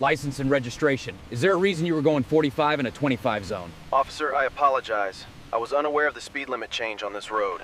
License and registration. Is there a reason you were going 45 in a 25 zone? Officer, I apologize. I was unaware of the speed limit change on this road.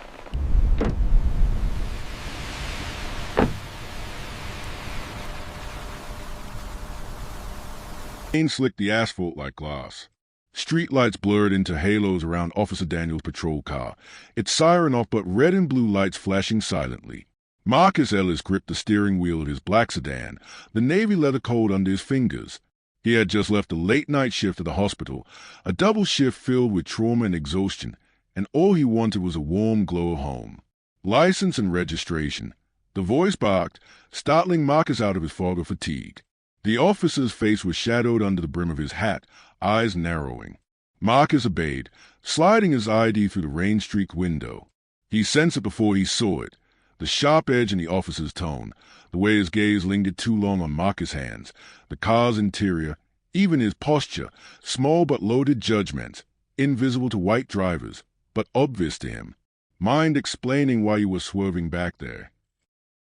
Rain slicked the asphalt like glass. Streetlights blurred into halos around Officer Daniels' patrol car, its siren off but red and blue lights flashing silently. Marcus Ellis gripped the steering wheel of his black sedan, the navy leather coat under his fingers. He had just left a late-night shift at the hospital, a double shift filled with trauma and exhaustion, and all he wanted was a warm glow of home. License and registration. The voice barked, startling Marcus out of his fog of fatigue. The officer's face was shadowed under the brim of his hat, eyes narrowing. Marcus obeyed, sliding his ID through the rain-streaked window. He sensed it before he saw it. The sharp edge in the officer's tone, the way his gaze lingered too long on Marcus' hands, the car's interior, even his posture, small but loaded judgments, invisible to white drivers, but obvious to him. Mind explaining why you were swerving back there?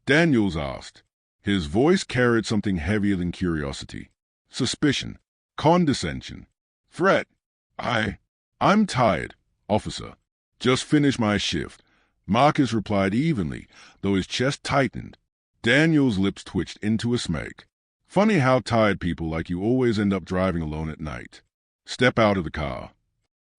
Daniels asked. His voice carried something heavier than curiosity. Suspicion. Condescension. Threat. I'm tired, officer. Just finished my shift. Marcus replied evenly, though his chest tightened. Daniel's lips twitched into a smirk. Funny how tired people like you always end up driving alone at night. Step out of the car.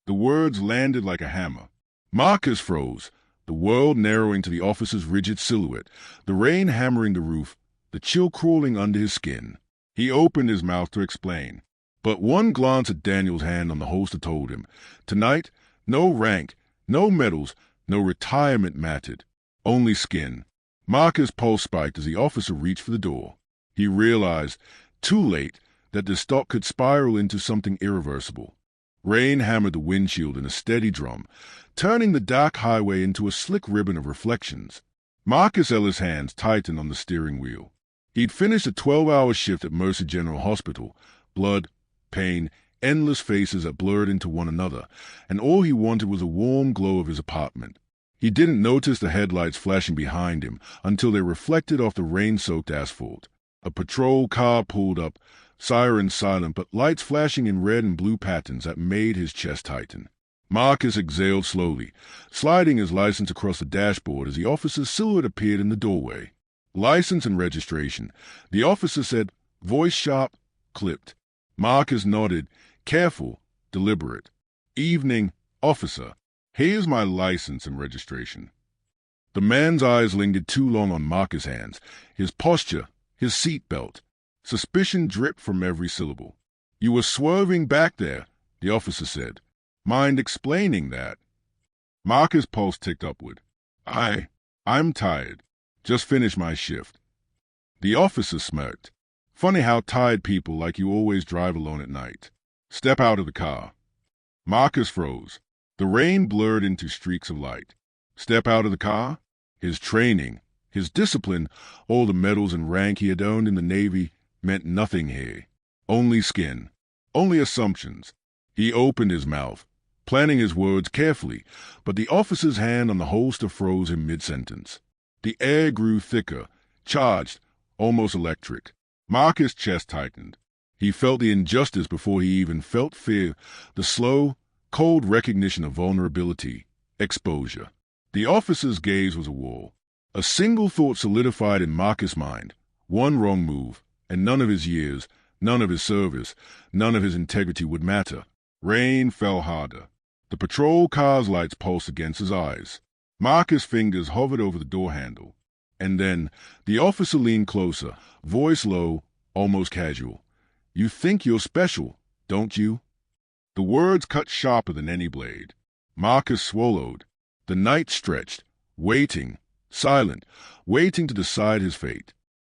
The words landed like a hammer. Marcus froze, the world narrowing to the officer's rigid silhouette, the rain hammering the roof, the chill crawling under his skin. He opened his mouth to explain, but one glance at Daniel's hand on the holster told him, tonight, no rank, no medals, no retirement mattered, only skin. Marcus' pulse spiked as the officer reached for the door. He realized, too late, that the stop could spiral into something irreversible. Rain hammered the windshield in a steady drum, turning the dark highway into a slick ribbon of reflections. Marcus Ellis' hands tightened on the steering wheel. He'd finished a 12-hour shift at Mercer General Hospital. Blood, pain, endless faces that blurred into one another, and all he wanted was a warm glow of his apartment. He didn't notice the headlights flashing behind him until they reflected off the rain-soaked asphalt. A patrol car pulled up, sirens silent, but lights flashing in red and blue patterns that made his chest tighten. Marcus exhaled slowly, sliding his license across the dashboard as the officer's silhouette appeared in the doorway. License and registration. The officer said, voice sharp, clipped. Marcus nodded, careful, deliberate. Evening, officer. Here's my license and registration. The man's eyes lingered too long on Marcus' hands, his posture, his seatbelt. Suspicion dripped from every syllable. You were swerving back there, the officer said. Mind explaining that? Marcus' pulse ticked upward. I'm tired. Just finished my shift. The officer smirked. Funny how tired people like you always drive alone at night. Step out of the car. Marcus froze. The rain blurred into streaks of light. Step out of the car? His training, his discipline, all the medals and rank he had earned in the Navy meant nothing here. Only skin. Only assumptions. He opened his mouth, planning his words carefully, but the officer's hand on the holster froze him mid-sentence. The air grew thicker, charged, almost electric. Marcus' chest tightened. He felt the injustice before he even felt fear, the slow, cold recognition of vulnerability, exposure. The officer's gaze was a wall. A single thought solidified in Marcus' mind. One wrong move, and none of his years, none of his service, none of his integrity would matter. Rain fell harder. The patrol car's lights pulsed against his eyes. Marcus' fingers hovered over the door handle. And then the officer leaned closer, voice low, almost casual. You think you're special, don't you? The words cut sharper than any blade. Marcus swallowed. The night stretched, waiting, silent, waiting to decide his fate.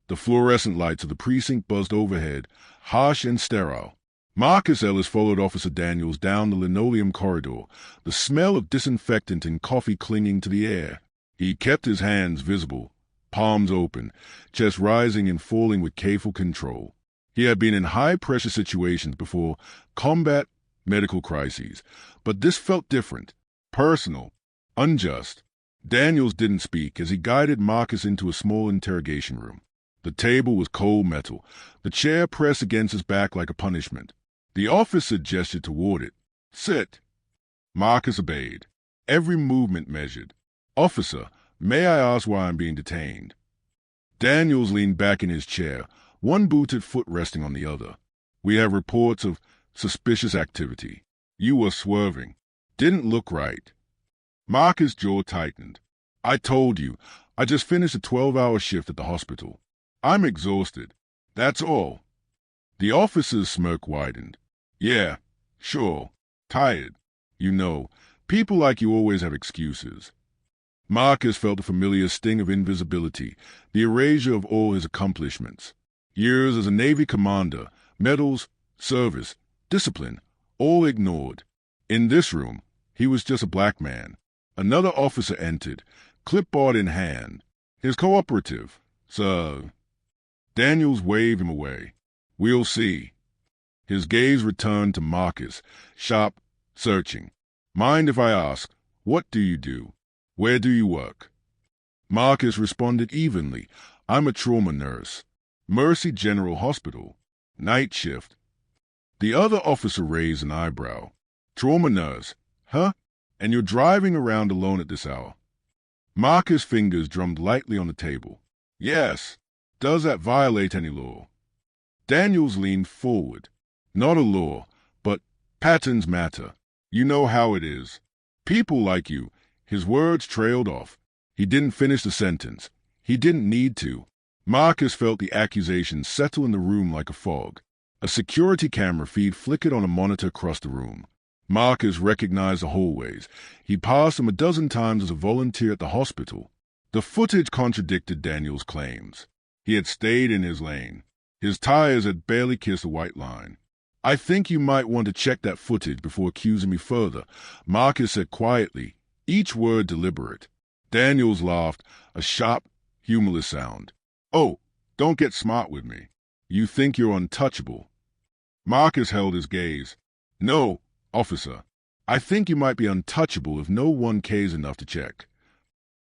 The fluorescent lights of the precinct buzzed overhead, harsh and sterile. Marcus Ellis followed Officer Daniels down the linoleum corridor, the smell of disinfectant and coffee clinging to the air. He kept his hands visible, palms open, chest rising and falling with careful control. He had been in high-pressure situations before, combat, medical crises, but this felt different, personal, unjust. Daniels didn't speak as he guided Marcus into a small interrogation room. The table was cold metal, the chair pressed against his back like a punishment. The officer gestured toward it. Sit. Marcus obeyed, every movement measured. Officer, may I ask why I'm being detained? Daniels leaned back in his chair, one booted foot resting on the other. We have reports of suspicious activity. You were swerving. Didn't look right. Marcus' jaw tightened. I told you, I just finished a 12-hour shift at the hospital. I'm exhausted. That's all. The officer's smirk widened. Yeah, sure. Tired. You know, people like you always have excuses. Marcus felt the familiar sting of invisibility, the erasure of all his accomplishments. Years as a Navy commander, medals, service, discipline, all ignored. In this room, he was just a black man. Another officer entered, clipboard in hand. His cooperative, sir. Daniels waved him away. We'll see. His gaze returned to Marcus, sharp, searching. Mind if I ask, what do you do? Where do you work? Marcus responded evenly. I'm a trauma nurse. Mercy General Hospital. Night shift. The other officer raised an eyebrow. Trauma nurse, huh? And you're driving around alone at this hour? Marcus' fingers drummed lightly on the table. Yes. Does that violate any law? Daniels leaned forward. Not a law, but patterns matter. You know how it is. People like you. His words trailed off. He didn't finish the sentence. He didn't need to. Marcus felt the accusation settle in the room like a fog. A security camera feed flickered on a monitor across the room. Marcus recognized the hallways. He passed them a dozen times as a volunteer at the hospital. The footage contradicted Daniels' claims. He had stayed in his lane. His tires had barely kissed a white line. I think you might want to check that footage before accusing me further, Marcus said quietly, each word deliberate. Daniels laughed, a sharp, humorless sound. Oh, don't get smart with me. You think you're untouchable. Marcus held his gaze. No, officer. I think you might be untouchable if no one cares enough to check.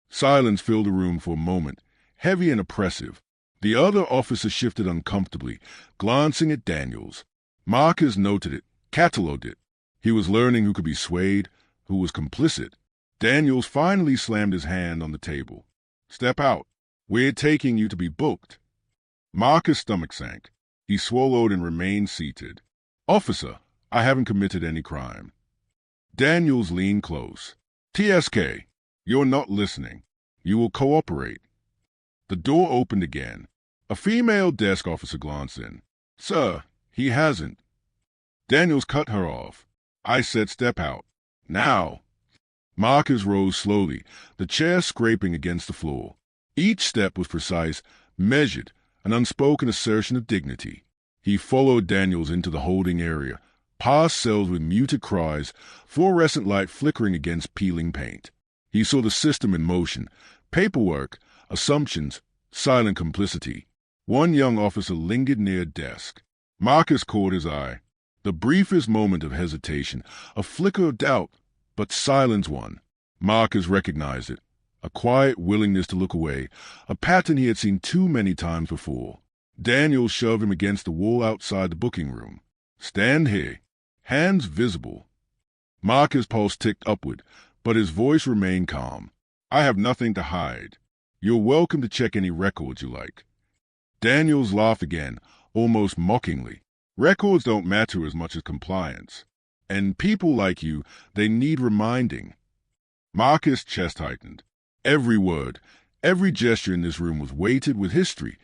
Silence filled the room for a moment, heavy and oppressive. The other officer shifted uncomfortably, glancing at Daniels. Marcus noted it, catalogued it. He was learning who could be swayed, who was complicit. Daniels finally slammed his hand on the table. Step out. We're taking you to be booked. Marcus' stomach sank. He swallowed and remained seated. Officer, I haven't committed any crime. Daniels leaned close. TSK, you're not listening. You will cooperate. The door opened again. A female desk officer glanced in. Sir, he hasn't. Daniels cut her off. I said step out. Now. Marcus rose slowly, the chair scraping against the floor. Each step was precise, measured, an unspoken assertion of dignity. He followed Daniels into the holding area, past cells with muted cries, fluorescent light flickering against peeling paint. He saw the system in motion, paperwork, assumptions, silent complicity. One young officer lingered near a desk. Marcus caught his eye. The briefest moment of hesitation, a flicker of doubt, but silence won. Marcus recognized it. A quiet willingness to look away, a pattern he had seen too many times before. Daniel shoved him against the wall outside the booking room. Stand here. Hands visible. Marcus' pulse ticked upward, but his voice remained calm. I have nothing to hide. You're welcome to check any records you like. Daniels laughed again, almost mockingly. Records don't matter as much as compliance. And people like you, they need reminding. Marcus' chest tightened. Every word, every gesture in this room was weighted with history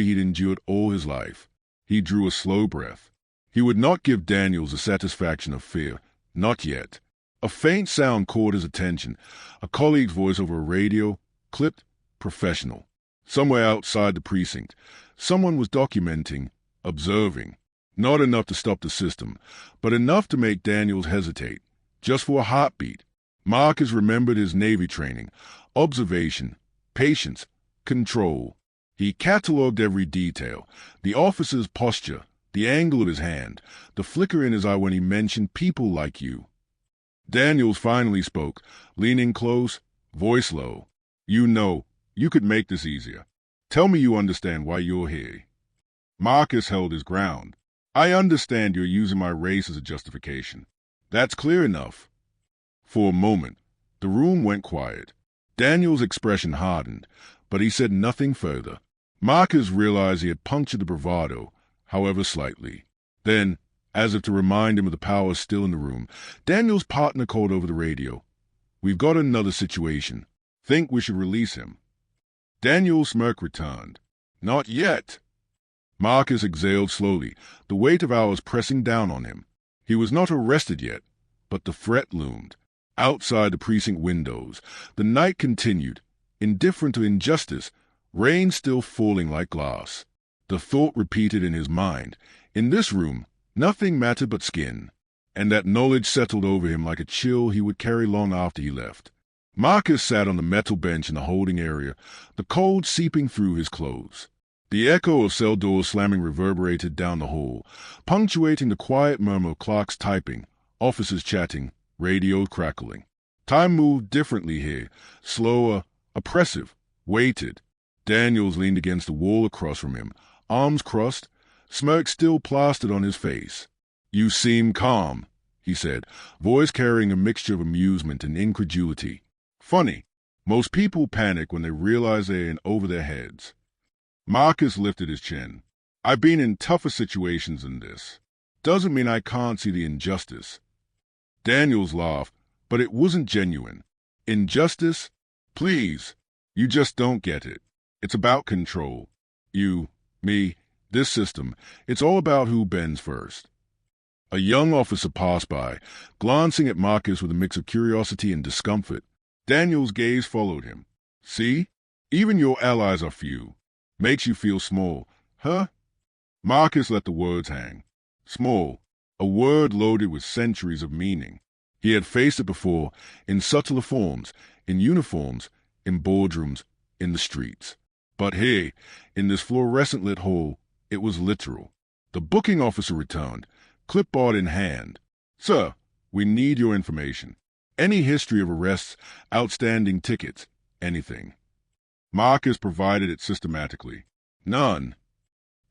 he'd endured all his life. He drew a slow breath. He would not give Daniels the satisfaction of fear, not yet. A faint sound caught his attention, a colleague's voice over a radio, clipped, professional. Somewhere outside the precinct, someone was documenting, observing. Not enough to stop the system, but enough to make Daniels hesitate, just for a heartbeat. Marcus remembered his Navy training, observation, patience, control. He catalogued every detail, the officer's posture, the angle of his hand, the flicker in his eye when he mentioned people like you. Daniels finally spoke, leaning close, voice low. You know, you could make this easier. Tell me you understand why you're here. Marcus held his ground. I understand you're using my race as a justification. That's clear enough. For a moment, the room went quiet. Daniel's expression hardened, but he said nothing further. Marcus realized he had punctured the bravado, however slightly. Then, as if to remind him of the power still in the room, Daniel's partner called over the radio. We've got another situation. Think we should release him. Daniel's smirk returned. Not yet. Marcus exhaled slowly, the weight of hours pressing down on him. He was not arrested yet, but the threat loomed. Outside the precinct windows, the night continued, indifferent to injustice, rain still falling like glass. The thought repeated in his mind, in this room, nothing mattered but skin, and that knowledge settled over him like a chill he would carry long after he left. Marcus sat on the metal bench in the holding area, the cold seeping through his clothes. The echo of cell doors slamming reverberated down the hall, punctuating the quiet murmur of clocks typing, officers chatting, radio crackling. Time moved differently here, slower, oppressive, weighted. Daniels leaned against the wall across from him, arms crossed, smirk still plastered on his face. You seem calm, he said, voice carrying a mixture of amusement and incredulity. Funny, most people panic when they realize they're in over their heads. Marcus lifted his chin. I've been in tougher situations than this. Doesn't mean I can't see the injustice. Daniels laughed, but it wasn't genuine. Injustice? Please, you just don't get it. It's about control. You, me, this system, it's all about who bends first. A young officer passed by, glancing at Marcus with a mix of curiosity and discomfort. Daniel's gaze followed him. See? Even your allies are few. Makes you feel small, huh? Marcus let the words hang. Small, a word loaded with centuries of meaning. He had faced it before, in subtler forms, in uniforms, in boardrooms, in the streets. But here, in this fluorescent-lit hall, it was literal. The booking officer returned, clipboard in hand. Sir, we need your information. Any history of arrests, outstanding tickets, anything. Marcus provided it systematically. None.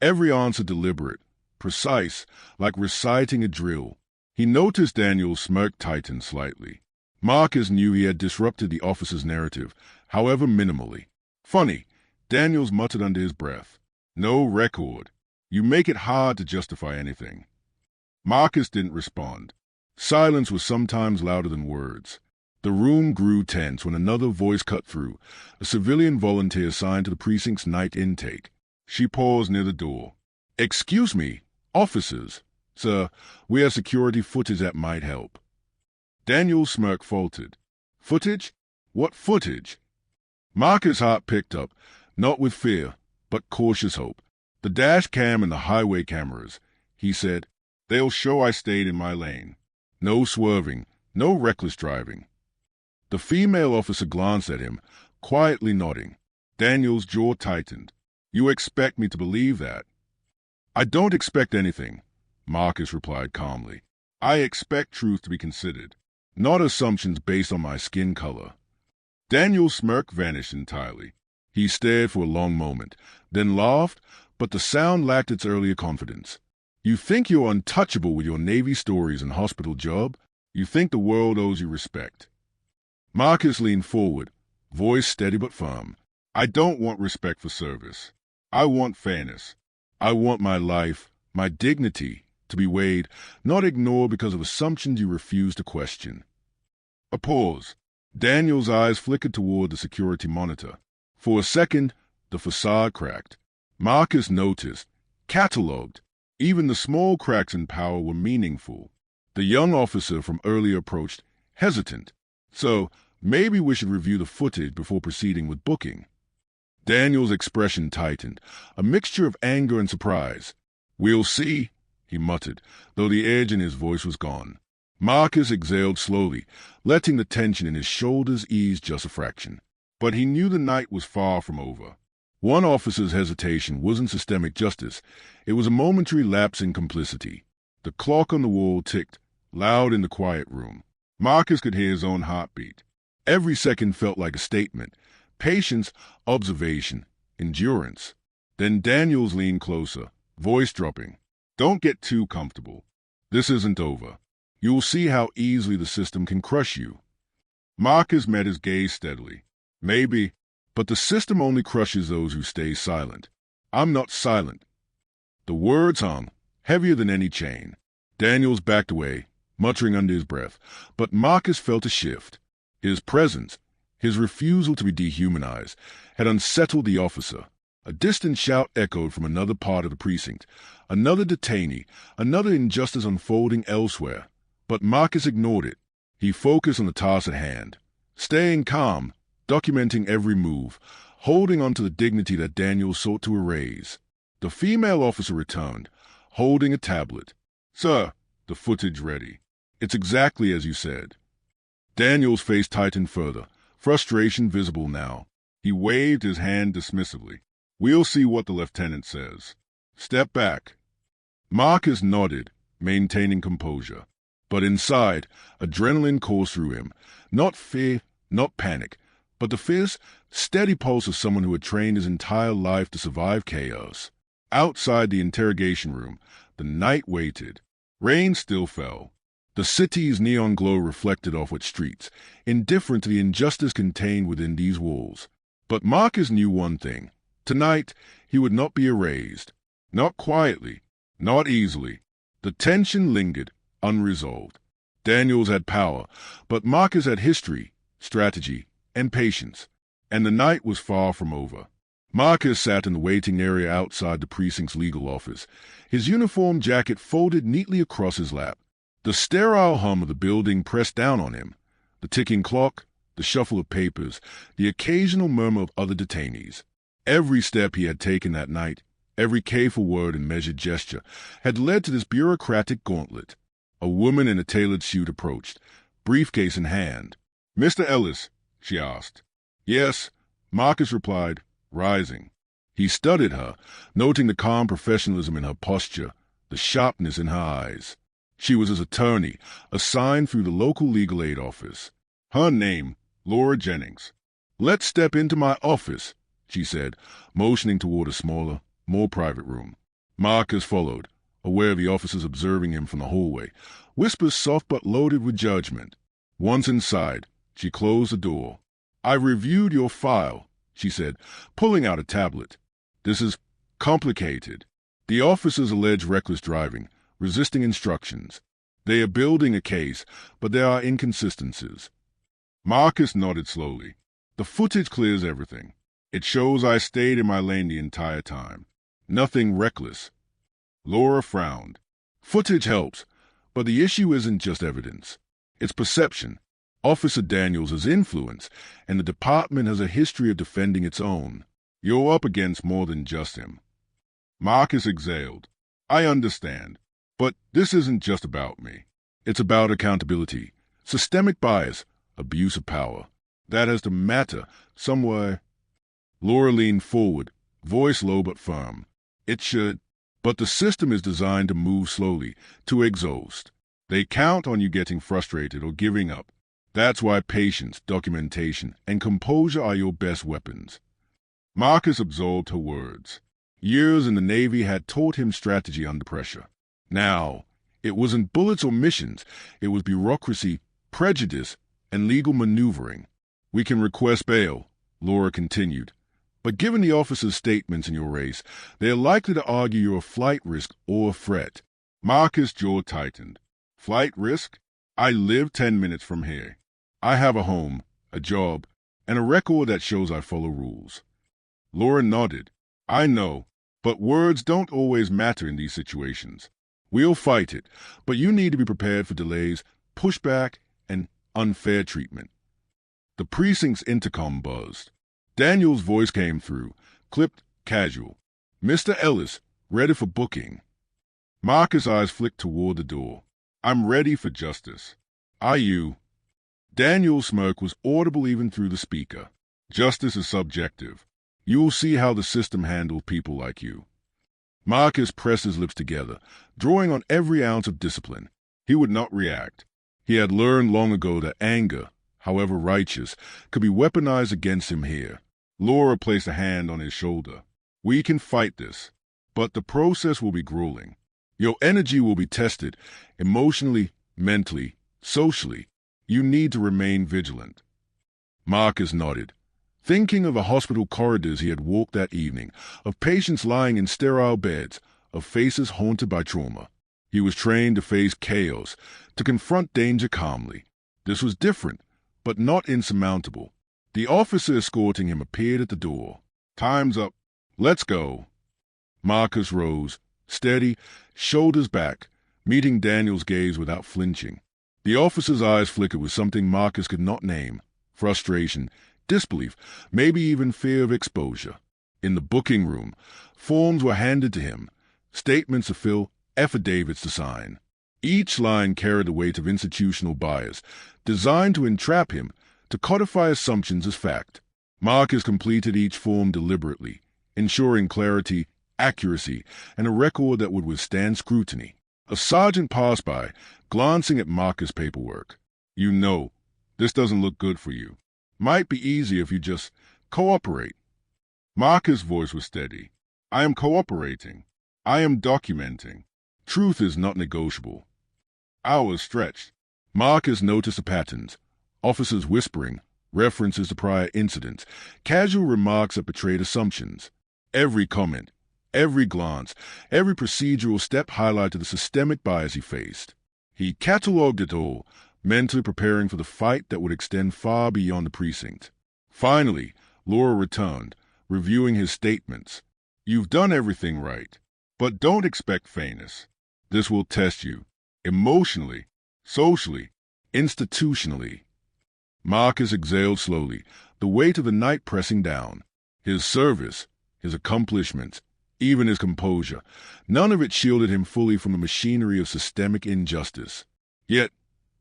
Every answer deliberate, precise, like reciting a drill. He noticed Daniel's smirk tighten slightly. Marcus knew he had disrupted the officer's narrative, however minimally. Funny, Daniels muttered under his breath. No record. You make it hard to justify anything. Marcus didn't respond. Silence was sometimes louder than words. The room grew tense when another voice cut through, a civilian volunteer assigned to the precinct's night intake. She paused near the door. Excuse me, officers. Sir, we have security footage that might help. Daniel's smirk faltered. Footage? What footage? Marcus' heart picked up, not with fear, but cautious hope. The dash cam and the highway cameras, he said. They'll show I stayed in my lane. No swerving, no reckless driving. The female officer glanced at him, quietly nodding. Daniel's jaw tightened. You expect me to believe that? I don't expect anything, Marcus replied calmly. I expect truth to be considered, not assumptions based on my skin color. Daniel's smirk vanished entirely. He stared for a long moment, then laughed, but the sound lacked its earlier confidence. You think you're untouchable with your Navy stories and hospital job? You think the world owes you respect? Marcus leaned forward, voice steady but firm. I don't want respect for service. I want fairness. I want my life, my dignity, to be weighed, not ignored because of assumptions you refuse to question. A pause. Daniel's eyes flickered toward the security monitor. For a second, the facade cracked. Marcus noticed, catalogued. Even the small cracks in power were meaningful. The young officer from earlier approached, hesitant. So, maybe we should review the footage before proceeding with booking. Daniel's expression tightened, a mixture of anger and surprise. We'll see, he muttered, though the edge in his voice was gone. Marcus exhaled slowly, letting the tension in his shoulders ease just a fraction. But he knew the night was far from over. One officer's hesitation wasn't systemic justice. It was a momentary lapse in complicity. The clock on the wall ticked, loud in the quiet room. Marcus could hear his own heartbeat. Every second felt like a statement. Patience, observation, endurance. Then Daniels leaned closer, voice dropping. Don't get too comfortable. This isn't over. You'll see how easily the system can crush you. Marcus met his gaze steadily. Maybe, but the system only crushes those who stay silent. I'm not silent. The words hung, heavier than any chain. Daniels backed away, muttering under his breath, but Marcus felt a shift. His presence, his refusal to be dehumanized, had unsettled the officer. A distant shout echoed from another part of the precinct. Another detainee, another injustice unfolding elsewhere. But Marcus ignored it. He focused on the task at hand, staying calm, documenting every move, holding on to the dignity that Daniels sought to erase. The female officer returned, holding a tablet. Sir, the footage ready. It's exactly as you said. Daniels' face tightened further, frustration visible now. He waved his hand dismissively. We'll see what the lieutenant says. Step back. Marcus nodded, maintaining composure. But inside, adrenaline coursed through him. Not fear, not panic, but the fierce, steady pulse of someone who had trained his entire life to survive chaos. Outside the interrogation room, the night waited. Rain still fell. The city's neon glow reflected off its streets, indifferent to the injustice contained within these walls. But Marcus knew one thing. Tonight, he would not be erased. Not quietly, not easily. The tension lingered, unresolved. Daniels had power, but Marcus had history, strategy, and patience. And the night was far from over. Marcus sat in the waiting area outside the precinct's legal office, his uniform jacket folded neatly across his lap. The sterile hum of the building pressed down on him. The ticking clock, the shuffle of papers, the occasional murmur of other detainees. Every step he had taken that night, every careful word and measured gesture, had led to this bureaucratic gauntlet. A woman in a tailored suit approached, briefcase in hand. Mr. Ellis, she asked. Yes, Marcus replied, rising. He studied her, noting the calm professionalism in her posture, the sharpness in her eyes. She was his attorney, assigned through the local legal aid office. Her name, Laura Jennings. Let's step into my office, she said, motioning toward a smaller, more private room. Marcus followed, aware of the officers observing him from the hallway, whispers soft but loaded with judgment. Once inside, she closed the door. I've reviewed your file, she said, pulling out a tablet. This is complicated. The officers allege reckless driving, resisting instructions. They are building a case, but there are inconsistencies. Marcus nodded slowly. The footage clears everything. It shows I stayed in my lane the entire time. Nothing reckless. Laura frowned. Footage helps, but the issue isn't just evidence. It's perception. Officer Daniels has influence, and the department has a history of defending its own. You're up against more than just him. Marcus exhaled. I understand, but this isn't just about me. It's about accountability, systemic bias, abuse of power. That has to matter somewhere. Laura leaned forward, voice low but firm. It should, but the system is designed to move slowly, to exhaust. They count on you getting frustrated or giving up. That's why patience, documentation, and composure are your best weapons. Marcus absorbed her words. Years in the Navy had taught him strategy under pressure. Now, it wasn't bullets or missions, it was bureaucracy, prejudice, and legal maneuvering. We can request bail, Laura continued. But given the officer's statements in your race, they are likely to argue you're a flight risk or a threat. Marcus' jaw tightened. Flight risk? I live 10 minutes from here. I have a home, a job, and a record that shows I follow rules. Laura nodded. I know, but words don't always matter in these situations. We'll fight it, but you need to be prepared for delays, pushback, and unfair treatment. The precinct's intercom buzzed. Daniel's voice came through, clipped, casual. Mr. Ellis, ready for booking. Marcus' eyes flicked toward the door. I'm ready for justice. Are you? Daniel's smirk was audible even through the speaker. Justice is subjective. You'll see how the system handles people like you. Marcus pressed his lips together, drawing on every ounce of discipline. He would not react. He had learned long ago that anger, however righteous, could be weaponized against him here. Laura placed a hand on his shoulder. We can fight this, but the process will be grueling. Your energy will be tested, emotionally, mentally, socially. You need to remain vigilant. Marcus nodded, thinking of the hospital corridors he had walked that evening, of patients lying in sterile beds, of faces haunted by trauma. He was trained to face chaos, to confront danger calmly. This was different, but not insurmountable. The officer escorting him appeared at the door. Time's up. Let's go. Marcus rose, steady, shoulders back, meeting Daniel's gaze without flinching. The officer's eyes flickered with something Marcus could not name: frustration, disbelief, maybe even fear of exposure. In the booking room, forms were handed to him, statements to fill, affidavits to sign. Each line carried the weight of institutional bias, designed to entrap him, to codify assumptions as fact. Marcus completed each form deliberately, ensuring clarity, accuracy, and a record that would withstand scrutiny. A sergeant passed by, glancing at Marcus' paperwork. You know, this doesn't look good for you. Might be easier if you just cooperate. Marcus' voice was steady. I am cooperating. I am documenting. Truth is not negotiable. Hours stretched. Marcus noticed the patterns. Officers whispering, references to prior incidents, casual remarks that betrayed assumptions. Every comment, every glance, every procedural step highlighted the systemic bias he faced. He catalogued it all, mentally preparing for the fight that would extend far beyond the precinct. Finally, Laura returned, reviewing his statements. You've done everything right, but don't expect fairness. This will test you, emotionally, socially, institutionally. Marcus exhaled slowly, the weight of the night pressing down. His service, his accomplishments, even his composure, none of it shielded him fully from the machinery of systemic injustice. Yet,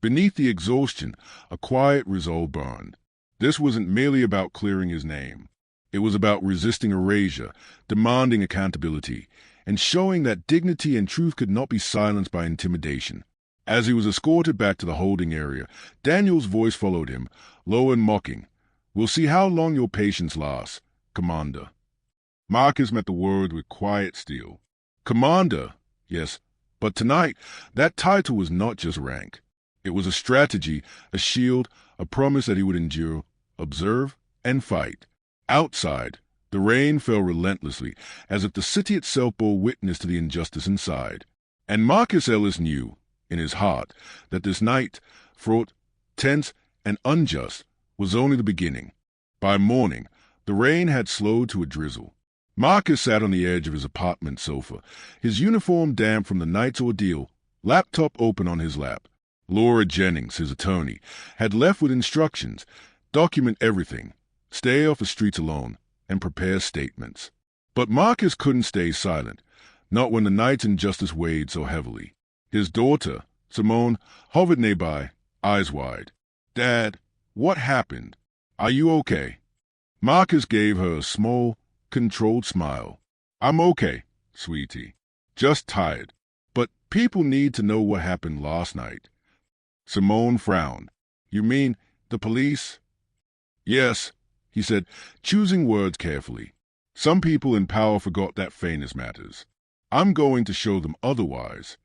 beneath the exhaustion, a quiet resolve burned. This wasn't merely about clearing his name. It was about resisting erasure, demanding accountability, and showing that dignity and truth could not be silenced by intimidation. As he was escorted back to the holding area, Daniel's voice followed him, low and mocking. We'll see how long your patience lasts, Commander. Marcus met the word with quiet steel. Commander, yes, but tonight, that title was not just rank. It was a strategy, a shield, a promise that he would endure, observe, and fight. Outside, the rain fell relentlessly, as if the city itself bore witness to the injustice inside. And Marcus Ellis knew, in his heart, that this night, fraught, tense, and unjust, was only the beginning. By morning, the rain had slowed to a drizzle. Marcus sat on the edge of his apartment sofa, his uniform damp from the night's ordeal, laptop open on his lap. Laura Jennings, his attorney, had left with instructions: document everything, stay off the streets alone, and prepare statements. But Marcus couldn't stay silent, not when the night's injustice weighed so heavily. His daughter, Simone, hovered nearby, eyes wide. Dad, what happened? Are you okay? Marcus gave her a small, controlled smile. I'm okay, sweetie. Just tired. But people need to know what happened last night. Simone frowned. You mean the police? Yes, he said, choosing words carefully. Some people in power forgot that fairness matters. I'm going to show them otherwise.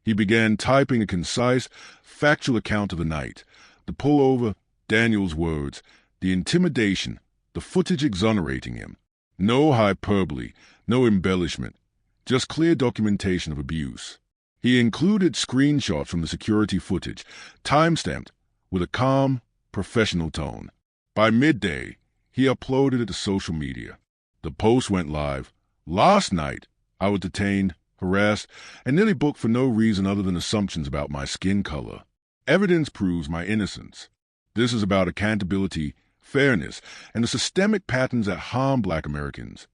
He began typing a concise, factual account of the night. The pullover, Daniel's words, the intimidation, the footage exonerating him. No hyperbole, no embellishment, just clear documentation of abuse. He included screenshots from the security footage, time-stamped, with a calm, professional tone. By midday, he uploaded it to social media. The post went live. Last night, I was detained, harassed, and nearly booked for no reason other than assumptions about my skin color. Evidence proves my innocence. This is about accountability, fairness, and the systemic patterns that harm Black Americans.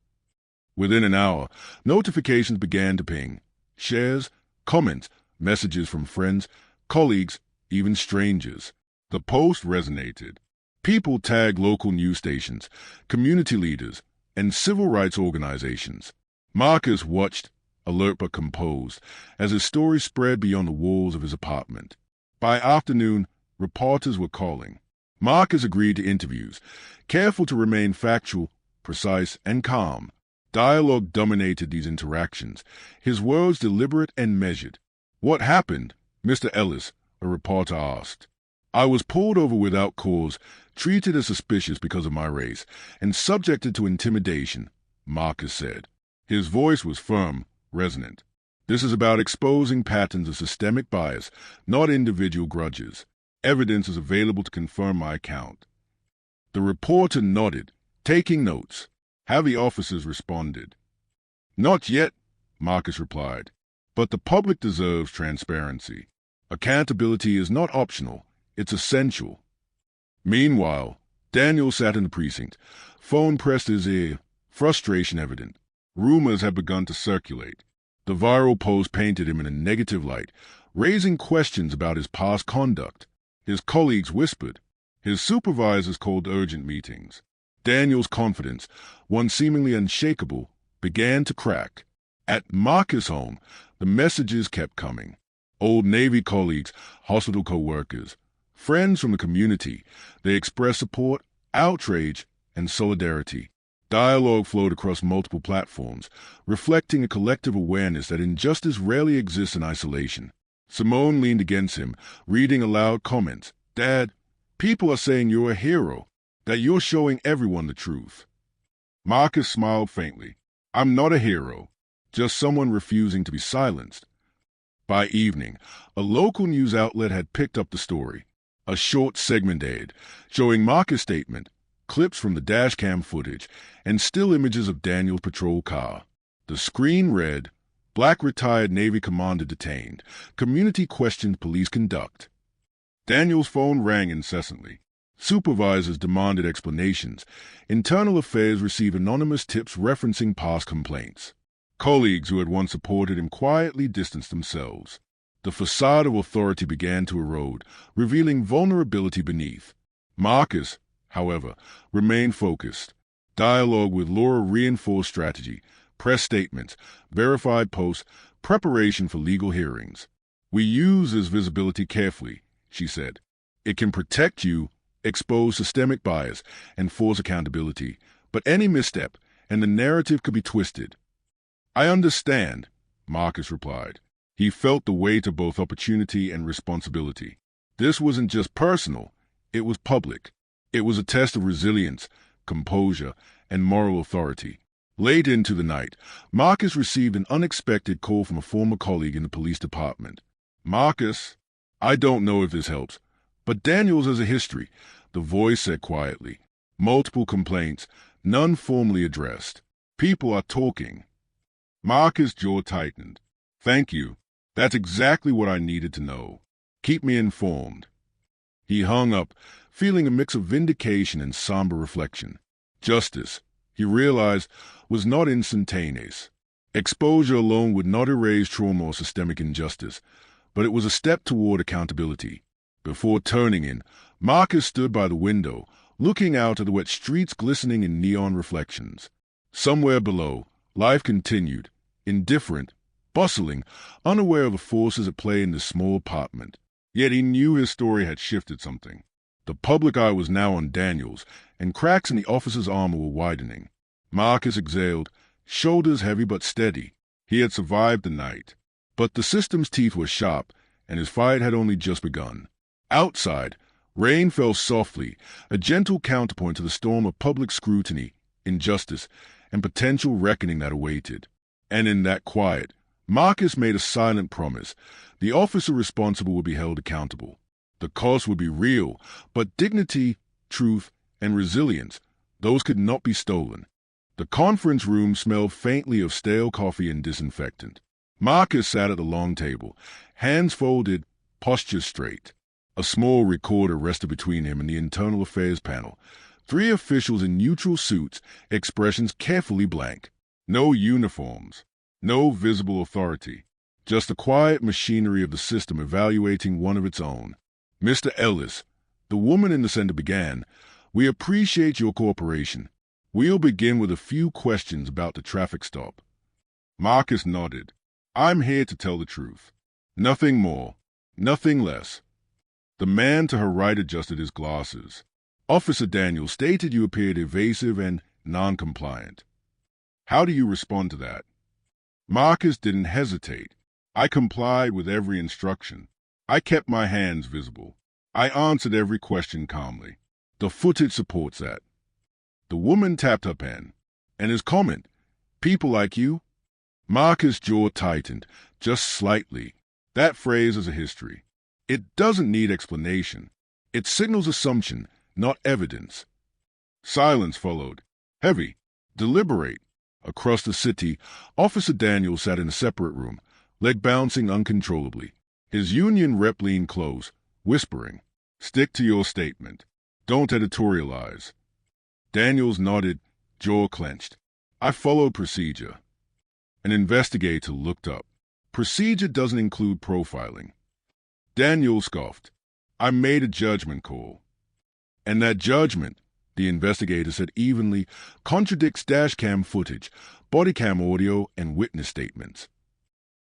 Within an hour, notifications began to ping. Shares, comments, messages from friends, colleagues, even strangers. The post resonated. People tagged local news stations, community leaders, and civil rights organizations. Marcus watched, alert but composed, as his story spread beyond the walls of his apartment. By afternoon, reporters were calling. Marcus agreed to interviews, careful to remain factual, precise, and calm. Dialogue dominated these interactions, his words deliberate and measured. "What happened?" Mr. Ellis, a reporter asked. "I was pulled over without cause, treated as suspicious because of my race, and subjected to intimidation," Marcus said. His voice was firm, resonant. "This is about exposing patterns of systemic bias, not individual grudges. Evidence is available to confirm my account." The reporter nodded, taking notes. How the officers responded. "Not yet," Marcus replied. "But the public deserves transparency. Accountability is not optional, it's essential." Meanwhile, Daniel sat in the precinct, phone pressed to his ear, frustration evident. Rumors had begun to circulate. The viral post painted him in a negative light, raising questions about his past conduct. His colleagues whispered. His supervisors called urgent meetings. Daniel's confidence, once seemingly unshakable, began to crack. At Marcus' home, the messages kept coming. Old Navy colleagues, hospital co-workers, friends from the community, they expressed support, outrage, and solidarity. Dialogue flowed across multiple platforms, reflecting a collective awareness that injustice rarely exists in isolation. Simone leaned against him, reading aloud comments. "Dad, people are saying you're a hero, that you're showing everyone the truth." Marcus smiled faintly. "I'm not a hero, just someone refusing to be silenced." By evening, a local news outlet had picked up the story. A short segment aired, showing Marcus' statement, clips from the dashcam footage, and still images of Daniel's patrol car. The screen read, "Black retired Navy commander detained. Community questioned police conduct." Daniel's phone rang incessantly. Supervisors demanded explanations. Internal Affairs received anonymous tips referencing past complaints. Colleagues who had once supported him quietly distanced themselves. The facade of authority began to erode, revealing vulnerability beneath. Marcus, however, remained focused. Dialogue with Laura reinforced strategy, press statements, verified posts, preparation for legal hearings. "We use this visibility carefully," she said. "It can protect you, expose systemic bias, and force accountability. But any misstep, and the narrative could be twisted." "I understand," Marcus replied. He felt the weight of both opportunity and responsibility. This wasn't just personal, it was public. It was a test of resilience, composure, and moral authority. Late into the night, Marcus received an unexpected call from a former colleague in the police department. "Marcus, I don't know if this helps, but Daniels has a history," the voice said quietly. "Multiple complaints, none formally addressed. People are talking." Marcus' jaw tightened. "Thank you. That's exactly what I needed to know. Keep me informed." He hung up, feeling a mix of vindication and somber reflection. Justice, he realized, was not instantaneous. Exposure alone would not erase trauma or systemic injustice, but it was a step toward accountability. Before turning in, Marcus stood by the window, looking out at the wet streets glistening in neon reflections. Somewhere below, life continued, indifferent, bustling, unaware of the forces at play in this small apartment. Yet he knew his story had shifted something. The public eye was now on Daniels, and cracks in the officer's armor were widening. Marcus exhaled, shoulders heavy but steady. He had survived the night. But the system's teeth were sharp, and his fight had only just begun. Outside, rain fell softly, a gentle counterpoint to the storm of public scrutiny, injustice, and potential reckoning that awaited. And in that quiet, Marcus made a silent promise. The officer responsible would be held accountable. The cost would be real, but dignity, truth, and resilience, those could not be stolen. The conference room smelled faintly of stale coffee and disinfectant. Marcus sat at the long table, hands folded, posture straight. A small recorder rested between him and the Internal Affairs panel. 3 officials in neutral suits, expressions carefully blank. No uniforms. No visible authority, just the quiet machinery of the system evaluating one of its own. "Mr. Ellis," the woman in the center began, "we appreciate your cooperation. We'll begin with a few questions about the traffic stop." Marcus nodded. "I'm here to tell the truth. Nothing more, nothing less." The man to her right adjusted his glasses. Officer Daniels stated you appeared evasive and non-compliant. How do you respond to that? Marcus didn't hesitate. I complied with every instruction. I kept my hands visible. I answered every question calmly. The footage supports that. The woman tapped her pen. And his comment, "People like you?" Marcus' jaw tightened, just slightly. That phrase is a history. It doesn't need explanation. It signals assumption, not evidence. Silence followed. Heavy. Deliberate. Across the city, Officer Daniels sat in a separate room, leg bouncing uncontrollably. His union rep leaned close, whispering, "Stick to your statement. Don't editorialize." Daniels nodded, jaw clenched. "I followed procedure." An investigator looked up. "Procedure doesn't include profiling." Daniels scoffed. "I made a judgment call." "And that judgment," the investigator said evenly, "contradicts dashcam footage, bodycam audio, and witness statements."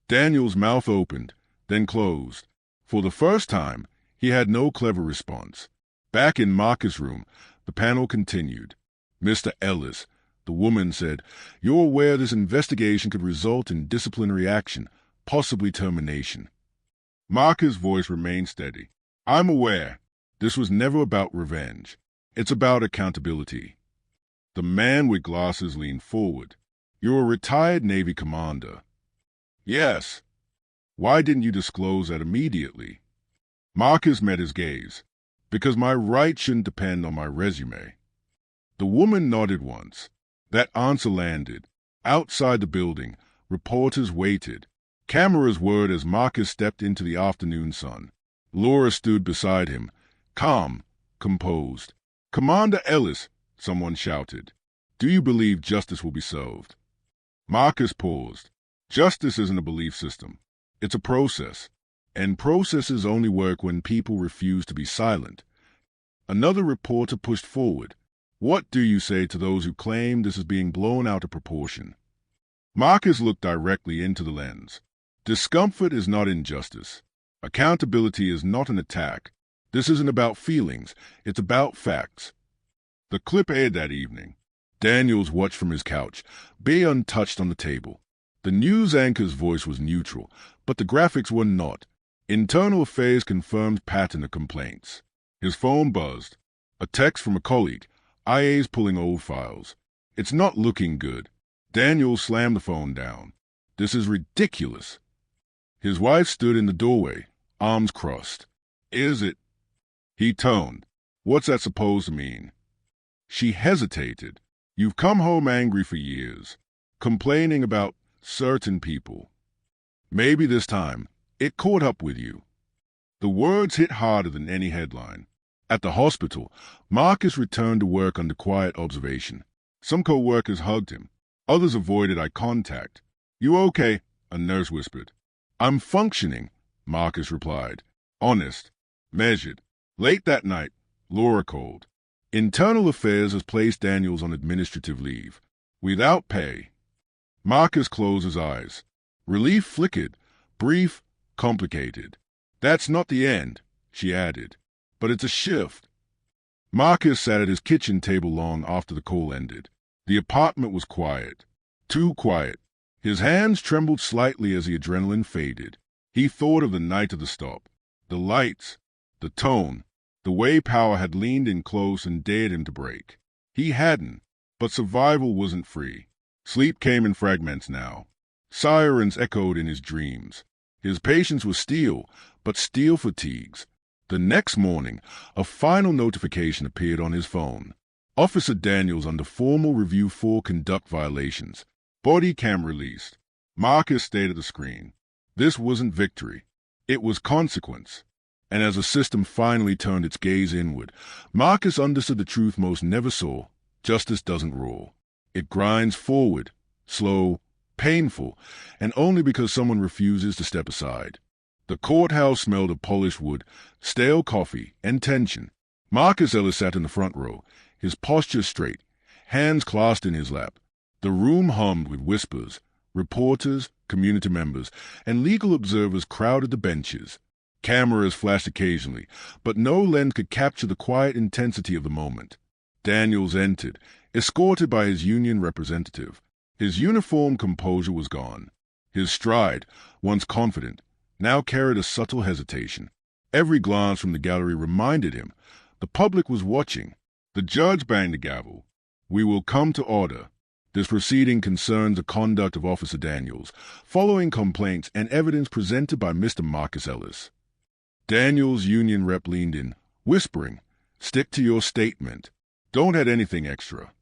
Daniels' mouth opened, then closed. For the first time, he had no clever response. Back in Marcus' room, the panel continued. "Mr. Ellis," the woman said, "you're aware this investigation could result in disciplinary action, possibly termination." Marcus' voice remained steady. "I'm aware. This was never about revenge. It's about accountability." The man with glasses leaned forward. "You're a retired Navy commander." "Yes." "Why didn't you disclose that immediately?" Marcus met his gaze. "Because my right shouldn't depend on my resume." The woman nodded once. That answer landed. Outside the building, reporters waited. Cameras whirred as Marcus stepped into the afternoon sun. Laura stood beside him, calm, composed. "Commander Ellis," someone shouted, "do you believe justice will be served?" Marcus paused. "Justice isn't a belief system. It's a process. And processes only work when people refuse to be silent." Another reporter pushed forward. "What do you say to those who claim this is being blown out of proportion?" Marcus looked directly into the lens. Discomfort is not injustice. Accountability is not an attack. This isn't about feelings. It's about facts. The clip aired that evening. Daniels watched from his couch, beer untouched on the table. The news anchor's voice was neutral, but the graphics were not. Internal Affairs confirmed pattern of complaints. His phone buzzed. A text from a colleague. IA's pulling old files. "It's not looking good." Daniels slammed the phone down. "This is ridiculous." His wife stood in the doorway, arms crossed. "Is it?" He toned. "What's that supposed to mean?" She hesitated. "You've come home angry for years, complaining about certain people. Maybe this time it caught up with you." The words hit harder than any headline. At the hospital, Marcus returned to work under quiet observation. Some co-workers hugged him. Others avoided eye contact. "You okay?" a nurse whispered. "I'm functioning," Marcus replied. Honest. Measured. Late that night, Laura called. Internal Affairs has placed Daniels on administrative leave. Without pay. Marcus closed his eyes. Relief flickered. Brief, complicated. "That's not the end," she added. "But it's a shift." Marcus sat at his kitchen table long after the call ended. The apartment was quiet. Too quiet. His hands trembled slightly as the adrenaline faded. He thought of the night of the stop. The lights. The tone. The way power had leaned in close and dared him to break. He hadn't. But survival wasn't free. Sleep came in fragments now. Sirens echoed in his dreams. His patience was steel, but steel fatigues. The next morning, a final notification appeared on his phone. Officer Daniels under formal review for conduct violations. Body cam released. Marcus stayed at the screen. This wasn't victory. It was consequence. And as the system finally turned its gaze inward, Marcus understood the truth most never saw. Justice doesn't roar. It grinds forward, slow, painful, and only because someone refuses to step aside. The courthouse smelled of polished wood, stale coffee, and tension. Marcus Ellis sat in the front row, his posture straight, hands clasped in his lap. The room hummed with whispers. Reporters, community members, and legal observers crowded the benches. Cameras flashed occasionally, but no lens could capture the quiet intensity of the moment. Daniels entered, escorted by his union representative. His uniform composure was gone. His stride, once confident, now carried a subtle hesitation. Every glance from the gallery reminded him the public was watching. The judge banged the gavel. "We will come to order. This proceeding concerns the conduct of Officer Daniels, following complaints and evidence presented by Mr. Marcus Ellis." Daniels' union rep leaned in, whispering, "Stick to your statement. Don't add anything extra."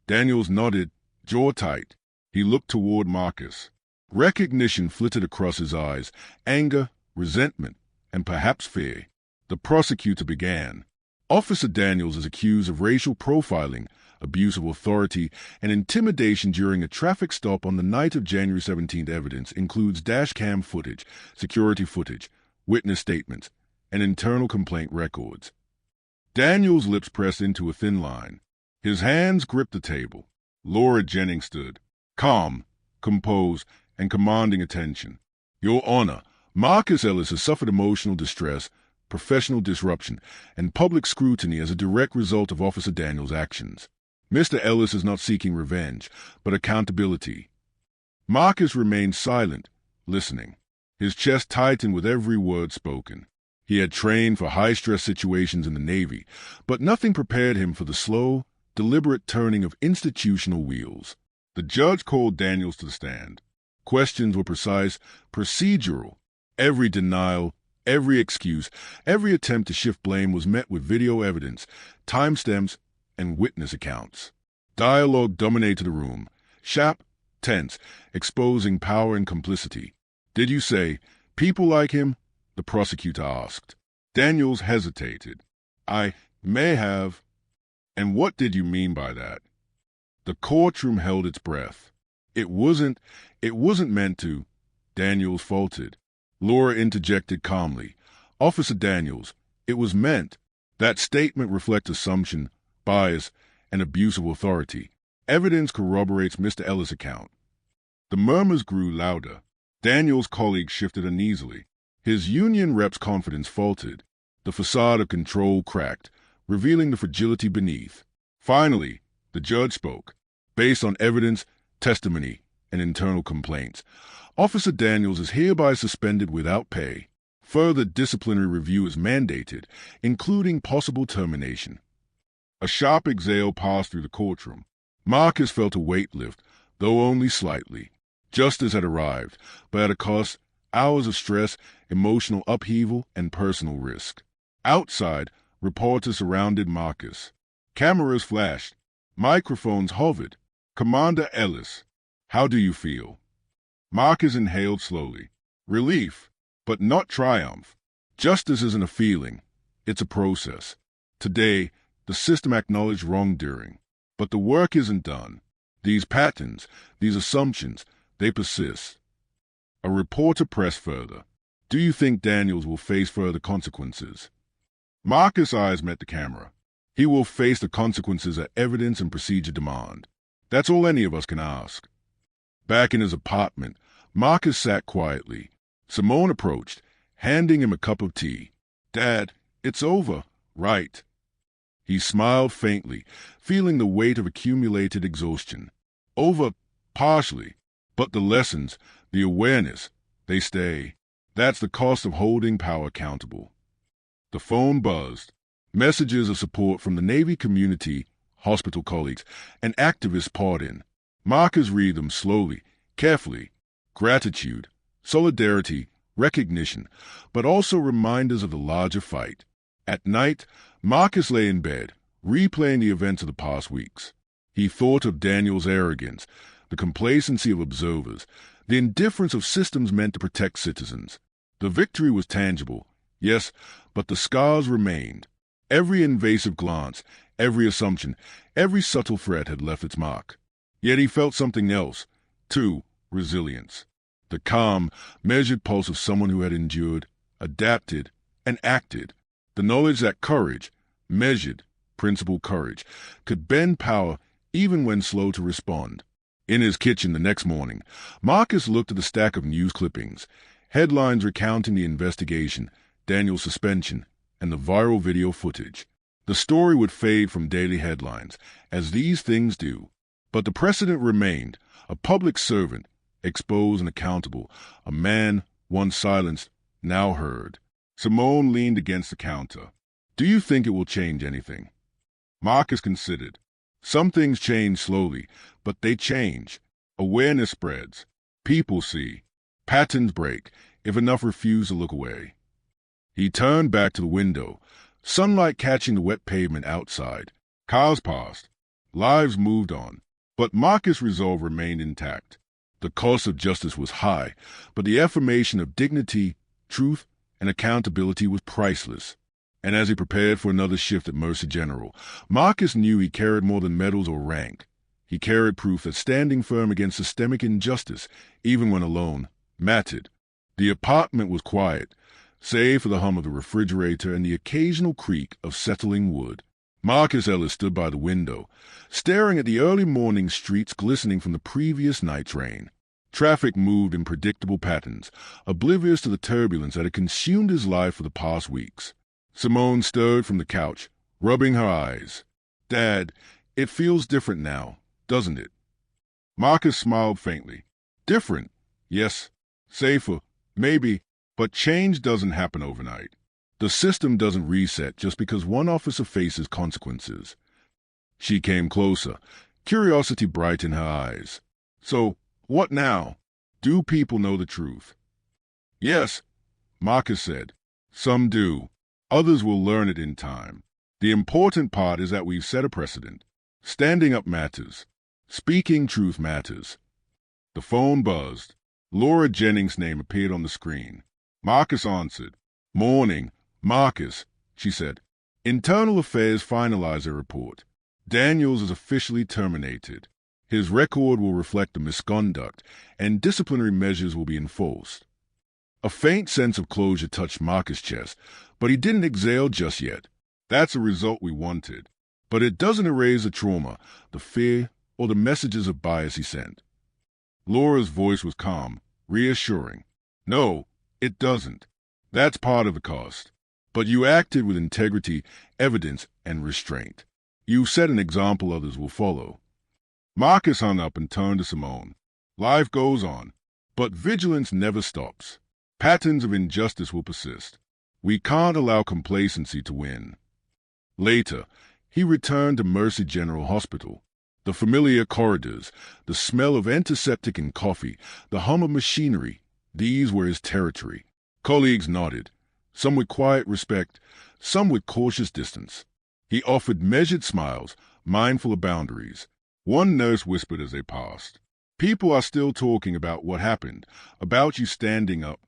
Daniels nodded, jaw tight. He looked toward Marcus. Recognition flitted across his eyes, anger, resentment, and perhaps fear. The prosecutor began. "Officer Daniels is accused of racial profiling, abuse of authority, and intimidation during a traffic stop on the night of January 17th. Evidence includes dashcam footage, security footage, witness statements, and internal complaint records." Daniels' lips pressed into a thin line. His hands gripped the table. Laura Jennings stood, calm, composed, and commanding attention. "Your Honor, Marcus Ellis has suffered emotional distress, professional disruption, and public scrutiny as a direct result of Officer Daniels' actions. Mr. Ellis is not seeking revenge, but accountability." Marcus remained silent, listening. His chest tightened with every word spoken. He had trained for high-stress situations in the Navy, but nothing prepared him for the slow, deliberate turning of institutional wheels. The judge called Daniels to the stand. Questions were precise, procedural. Every denial, every excuse, every attempt to shift blame was met with video evidence, timestamps, and witness accounts. Dialogue dominated the room, sharp, tense, exposing power and complicity. "Did you say, people like him?" the prosecutor asked. Daniels hesitated. "I may have." "And what did you mean by that?" The courtroom held its breath. It wasn't meant to," Daniels faltered. Laura interjected calmly. "Officer Daniels, it was meant." That statement reflects assumption, bias, and abuse of authority. Evidence corroborates Mr. Ellis' account. The murmurs grew louder. Daniels' colleagues shifted uneasily. His union rep's confidence faltered. The facade of control cracked, revealing the fragility beneath. Finally, the judge spoke. "Based on evidence, testimony, and internal complaints, Officer Daniels is hereby suspended without pay. Further disciplinary review is mandated, including possible termination." A sharp exhale passed through the courtroom. Marcus felt a weight lift, though only slightly. Justice had arrived, but at a cost: hours of stress, emotional upheaval, and personal risk. Outside, reporters surrounded Marcus. Cameras flashed. Microphones hovered. "Commander Ellis, how do you feel?" Marcus inhaled slowly. Relief, but not triumph. Justice isn't a feeling. It's a process. Today, the system acknowledged wrongdoing. But the work isn't done. These patterns, these assumptions, they persist. A reporter pressed further. "Do you think Daniels will face further consequences?" Marcus' eyes met the camera. "He will face the consequences that evidence and procedure demand. That's all any of us can ask." Back in his apartment, Marcus sat quietly. Simone approached, handing him a cup of tea. "Dad, it's over, right?" He smiled faintly, feeling the weight of accumulated exhaustion. "Over, partially. But the lessons, the awareness, they stay. That's the cost of holding power accountable." The phone buzzed. Messages of support from the Navy community, hospital colleagues, and activists poured in. Marcus read them slowly, carefully. Gratitude, solidarity, recognition, but also reminders of the larger fight. At night, Marcus lay in bed, replaying the events of the past weeks. He thought of Daniel's arrogance, the complacency of observers, the indifference of systems meant to protect citizens. The victory was tangible, yes, but the scars remained. Every invasive glance, every assumption, every subtle threat had left its mark. Yet he felt something else, too: resilience. The calm, measured pulse of someone who had endured, adapted, and acted. The knowledge that courage, measured, principled courage, could bend power even when slow to respond. In his kitchen the next morning, Marcus looked at the stack of news clippings, headlines recounting the investigation, Daniel's suspension, and the viral video footage. The story would fade from daily headlines, as these things do. But the precedent remained: a public servant, exposed and accountable, a man, once silenced, now heard. Simone leaned against the counter. "Do you think it will change anything?" Marcus considered. "Some things change slowly, but they change. Awareness spreads. People see. Patterns break, if enough refuse to look away." He turned back to the window, sunlight catching the wet pavement outside. Cars passed. Lives moved on. But Marcus' resolve remained intact. The cost of justice was high, but the affirmation of dignity, truth, and accountability was priceless. And as he prepared for another shift at Mercy General, Marcus knew he carried more than medals or rank. He carried proof that standing firm against systemic injustice, even when alone, mattered. The apartment was quiet, save for the hum of the refrigerator and the occasional creak of settling wood. Marcus Ellis stood by the window, staring at the early morning streets glistening from the previous night's rain. Traffic moved in predictable patterns, oblivious to the turbulence that had consumed his life for the past weeks. Simone stirred from the couch, rubbing her eyes. "Dad, it feels different now, doesn't it?" Marcus smiled faintly. "Different? Yes. Safer? Maybe. But change doesn't happen overnight. The system doesn't reset just because one officer faces consequences." She came closer, curiosity bright in her eyes. "So, what now? Do people know the truth?" "Yes," Marcus said. "Some do. Others will learn it in time. The important part is that we've set a precedent. Standing up matters. Speaking truth matters." The phone buzzed. Laura Jennings' name appeared on the screen. Marcus answered. "Morning, Marcus," she said. "Internal Affairs finalized their report. Daniels is officially terminated. His record will reflect the misconduct, and disciplinary measures will be enforced." A faint sense of closure touched Marcus' chest, but he didn't exhale just yet. "That's a result we wanted. But it doesn't erase the trauma, the fear, or the messages of bias he sent." Laura's voice was calm, reassuring. "No, it doesn't. That's part of the cost. But you acted with integrity, evidence, and restraint. You set an example others will follow." Marcus hung up and turned to Simone. "Life goes on, but vigilance never stops. Patterns of injustice will persist. We can't allow complacency to win." Later, he returned to Mercy General Hospital. The familiar corridors, the smell of antiseptic and coffee, the hum of machinery, these were his territory. Colleagues nodded, some with quiet respect, some with cautious distance. He offered measured smiles, mindful of boundaries. One nurse whispered as they passed, "People are still talking about what happened, about you standing up."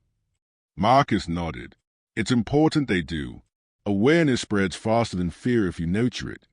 Marcus nodded. "It's important they do. Awareness spreads faster than fear if you nurture it."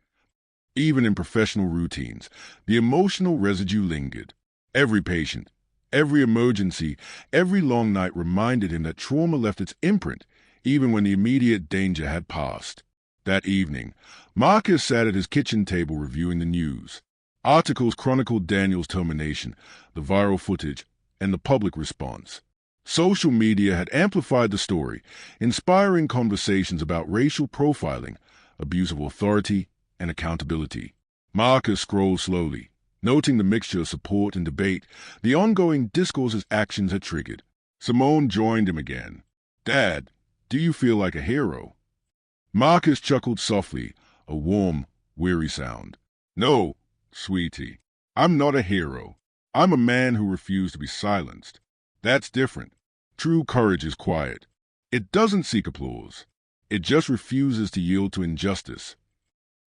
Even in professional routines, the emotional residue lingered. Every patient, every emergency, every long night reminded him that trauma left its imprint, even when the immediate danger had passed. That evening, Marcus sat at his kitchen table reviewing the news. Articles chronicled Daniel's termination, the viral footage, and the public response. Social media had amplified the story, inspiring conversations about racial profiling, abuse of authority, and accountability. Marcus scrolled slowly, noting the mixture of support and debate, the ongoing discourse his actions had triggered. Simone joined him again. "Dad, do you feel like a hero?" Marcus chuckled softly, a warm, weary sound. "No, sweetie, I'm not a hero. I'm a man who refused to be silenced. That's different. True courage is quiet. It doesn't seek applause. It just refuses to yield to injustice."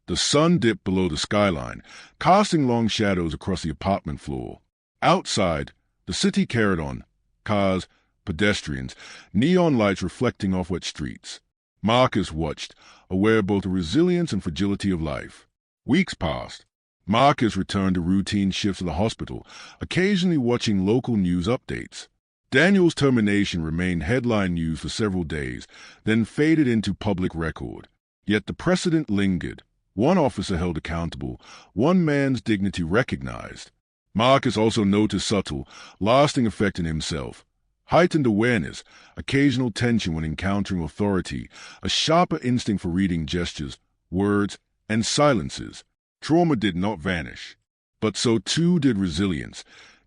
The sun dipped below the skyline, casting long shadows across the apartment floor. Outside, the city carried on, cars, pedestrians, neon lights reflecting off wet streets. Marcus watched, aware of both the resilience and fragility of life. Weeks passed. Marcus returned to routine shifts at the hospital, occasionally watching local news updates. Daniel's termination remained headline news for several days, then faded into public record. Yet the precedent lingered. One officer held accountable, one man's dignity recognized. Marcus also noticed subtle, lasting effect in himself, Heightened awareness, occasional tension when encountering authority, a sharper instinct for reading gestures, words, and silences. Trauma did not vanish, but so too did resilience,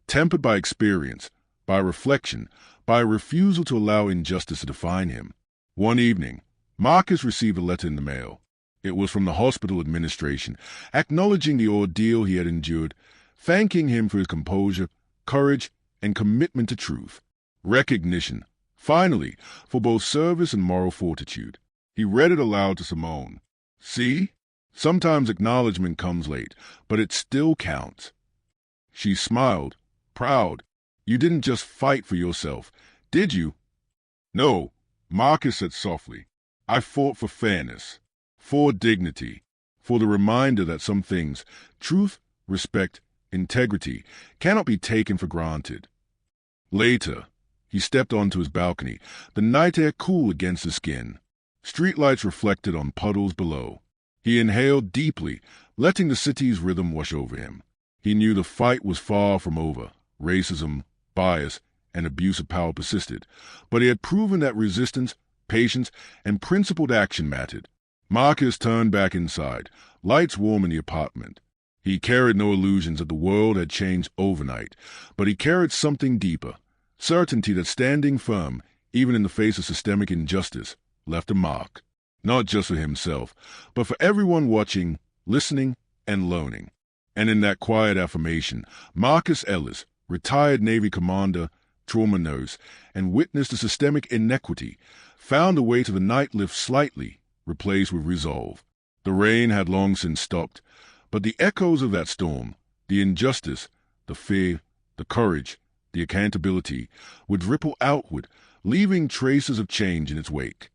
tempered by experience, by reflection, by a refusal to allow injustice to define him. One evening, Marcus received a letter in the mail. It was from the hospital administration, acknowledging the ordeal he had endured, thanking him for his composure, courage, and commitment to truth. Recognition, finally, for both service and moral fortitude. He read it aloud to Simone. See? Sometimes acknowledgement comes late, but it still counts. She smiled, proud. You didn't just fight for yourself, did you? No, Marcus said softly. I fought for fairness, for dignity, for the reminder that some things, truth, respect, integrity, cannot be taken for granted. Later, he stepped onto his balcony, the night air cool against his skin. Streetlights reflected on puddles below. He inhaled deeply, letting the city's rhythm wash over him. He knew the fight was far from over. Racism, bias, and abuse of power persisted, but he had proven that resistance, patience, and principled action mattered. Marcus turned back inside, lights warm in the apartment. He carried no illusions that the world had changed overnight, but he carried something deeper, certainty that standing firm, even in the face of systemic injustice, left a mark, not just for himself, but for everyone watching, listening, and learning. And in that quiet affirmation, Marcus Ellis, retired Navy commander, trauma nurse, and witness to systemic inequity, found a way to the night lift slightly, replaced with resolve. The rain had long since stopped, but the echoes of that storm, the injustice, the fear, the courage, the accountability, would ripple outward, leaving traces of change in its wake.